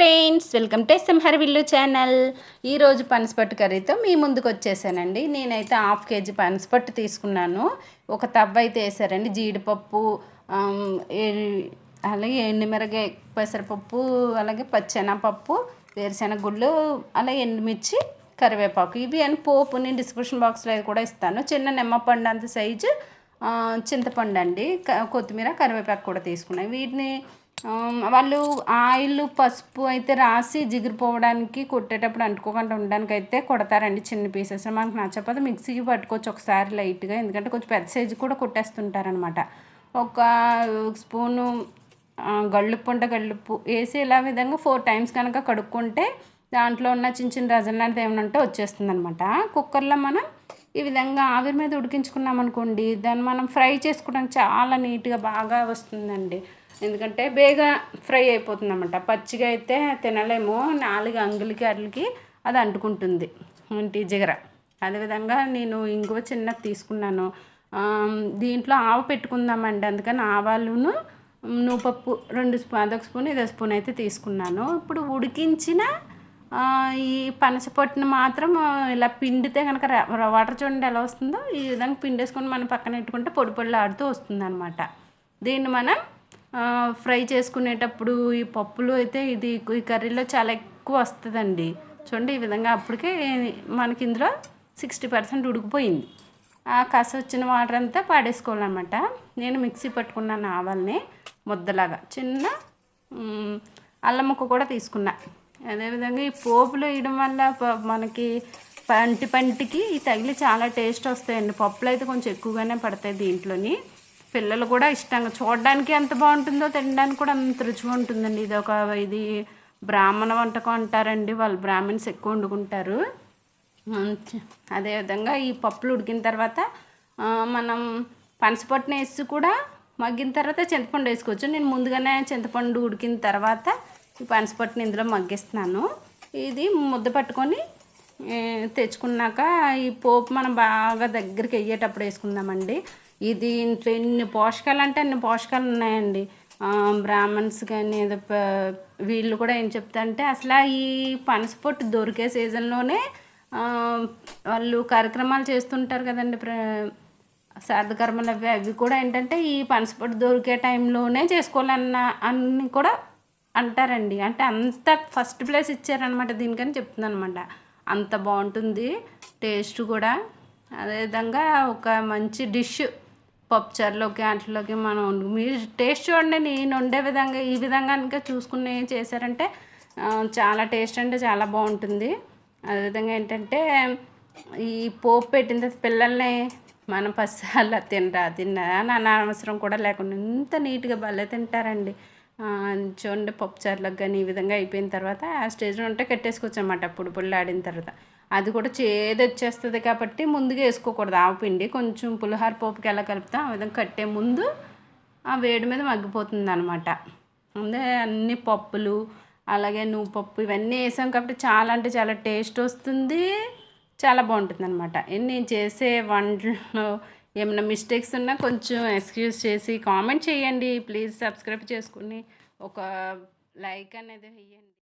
Friends, welcome to హరిvillu channel. ఈరోజు పనసపట్టు కర్రీతో మీ ముందుకు వచ్చేసానండి. నేనైతే 1/2 kg పనసపట్టు తీసుకున్నాను. ఒక తవ్వ అయితే వేసారండి. జీడిపప్పు, అలాగే ఎండుమిరగాయ, పెసరపప్పు, అలాగే పచ్చెనపప్పు, వేరుశెనగ గుళ్ళు, అలాగే ఎండుమిర్చి, కరివేపాకు, ఇవి అని పోపు నేను డిస్క్రిప్షన్ బాక్స్లో కూడా ఇస్తాను. చిన్న నిమ్మపండు అంత సైజు చింతపండు అండి, కొత్తిమీర, కరివేపాకు కూడా తీసుకున్నాను. వీటిని వాళ్ళు ఆయిల్, పసుపు అయితే రాసి జిగిరిపోవడానికి, కొట్టేటప్పుడు అంటుకోకుండా ఉండడానికి అయితే కొడతారండి చిన్న పీసెస్. మనకు నచ్చకపోతే మిక్సీకి పట్టుకోవచ్చు ఒకసారి లైట్గా, ఎందుకంటే కొంచెం పెద్ద సైజు కూడా కొట్టేస్తుంటారనమాట. ఒక స్పూను గళ్ళుప్పు ఉంటే గళ్ళుప్పు వేసి ఇలా విధంగా 4 times కనుక కడుక్కుంటే దాంట్లో ఉన్న చిన్న చిన్న రజన లాంటిది ఏమైనా ఉంటే వచ్చేస్తుంది అనమాట. కుక్కర్లో మనం ఈ విధంగా ఆవిరి మీద ఉడికించుకున్నాం అనుకోండి, దాన్ని మనం ఫ్రై చేసుకోవడానికి చాలా నీట్గా బాగా వస్తుందండి. ఎందుకంటే బేగా ఫ్రై అయిపోతుంది అన్నమాట. పచ్చిగా అయితే తినలేము, 4 అంగులకి అట్లకి అది అంటుకుంటుంది ఇంటి జిగర. అదేవిధంగా నేను ఇంకో చిన్నది తీసుకున్నాను. దీంట్లో ఆవు పెట్టుకుందామండి, అందుకని ఆవాలును నువ్వుపప్పు 2 స్పూన్, అదొక స్పూన్, ఇదొక స్పూన్ అయితే తీసుకున్నాను. ఇప్పుడు ఉడికించిన ఈ పనసపొట్టును మాత్రం ఇలా పిండితే కనుక వాటర్ చూడండి ఎలా వస్తుందో, ఈ విధంగా పిండేసుకొని మనం పక్కన పెట్టుకుంటే పొడి పొడిలు ఆడుతూ వస్తుంది అనమాట. దీన్ని మనం ఫ్రై చేసుకునేటప్పుడు ఈ పప్పులు అయితే ఈ కర్రీలో చాలా ఎక్కువ వస్తుందండి. చూడండి ఈ విధంగా అప్పటికే మనకి ఇందులో 60% ఉడికిపోయింది. ఆ కస వచ్చిన వాటర్ అంతా పాడేసుకోవాలన్నమాట. నేను మిక్సీ పట్టుకున్నాను ఆవాల్ని ముద్దలాగా, చిన్న అల్లం ముక్క కూడా తీసుకున్నా. అదేవిధంగా ఈ పోపులు వేయడం వల్ల మనకి పంటికి తగిలి చాలా టేస్ట్ వస్తాయండి. పప్పులు అయితే కొంచెం ఎక్కువగానే పడతాయి దీంట్లోని. పిల్లలు కూడా ఇష్టంగా, చూడడానికి ఎంత బాగుంటుందో తినడానికి కూడా అంత రుచిగా ఉంటుందండి. ఇది బ్రాహ్మణ వంటకం అంటారండి, వాళ్ళు బ్రాహ్మణ్స్ ఎక్కువ వండుకుంటారు. అదేవిధంగా ఈ పప్పులు ఉడికిన తర్వాత మనం పనసపొట్టుని వేసి కూడా మగ్గిన తర్వాత చింతపండు వేసుకోవచ్చు. నేను ముందుగానే చింతపండు ఉడికిన తర్వాత ఈ పనసపొట్టుని ఇందులో మగ్గిస్తున్నాను. ఇది ముద్ద పట్టుకొని తెచ్చుకున్నాక ఈ పోపు మనం బాగా దగ్గరికి అయ్యేటప్పుడు వేసుకుందామండి. ఇది ఇంట్లో ఎన్ని పోషకాలు అంటే అన్ని పోషకాలు ఉన్నాయండి. బ్రాహ్మణ్స్ కానీ ఏదో వీళ్ళు కూడా ఏం చెప్తారంటే, అసలు ఈ పనసపొట్టు దొరికే సీజన్లోనే వాళ్ళు కార్యక్రమాలు చేస్తుంటారు కదండి, శ్రాద్ధ కర్మలు అవి కూడా ఏంటంటే ఈ పనసపొట్టు దొరికే టైంలోనే చేసుకోవాలన్న అన్ని కూడా అంటారండి. అంటే అంత ఫస్ట్ ప్లేస్ ఇచ్చారనమాట దీనికని చెప్తున్నాను అనమాట. అంత బాగుంటుంది టేస్ట్ కూడా. అదేవిధంగా ఒక మంచి డిష్ పప్పుచారులోకి వాటిలోకి మనం మీరు టేస్ట్ చూడండి. నేను వండే విధంగా ఈ విధంగా కనుక చూసుకుని చేశారంటే చాలా టేస్ట్ అంటే చాలా బాగుంటుంది. అదేవిధంగా ఏంటంటే ఈ పోపు పెట్టిన తర్వాత పిల్లల్ని మనం పసిసార్లు తిన్నా అని అవసరం కూడా లేకుండా ఇంత నీట్గా భలే తింటారండి. చూడండి పప్పుచారులకు కానీ ఈ విధంగా అయిపోయిన తర్వాత ఆ స్టేజ్లో ఉంటే కట్టేసుకోవచ్చు అన్నమాట. పొడి ఆడిన తర్వాత అది కూడా చేదు వచ్చేస్తుంది కాబట్టి ముందుగా వేసుకోకూడదు ఆవపిండి. కొంచెం పులిహోర పోపుకి ఎలా కలుపుతాం ఆ విధంగా కట్టే ముందు ఆ వేడి మీద మగ్గిపోతుంది అనమాట. ముందే అన్ని పప్పులు, అలాగే నువ్వుపప్పు ఇవన్నీ వేసాం కాబట్టి చాలా అంటే చాలా టేస్ట్ వస్తుంది, చాలా బాగుంటుంది అనమాట. నేను చేసే వంటలో ఏమైనా మిస్టేక్స్ ఉన్నా కొంచెం ఎక్స్క్యూజ్ చేసి కామెంట్ చేయండి. ప్లీజ్ సబ్స్క్రైబ్ చేసుకుని ఒక లైక్ అనేది వేయండి.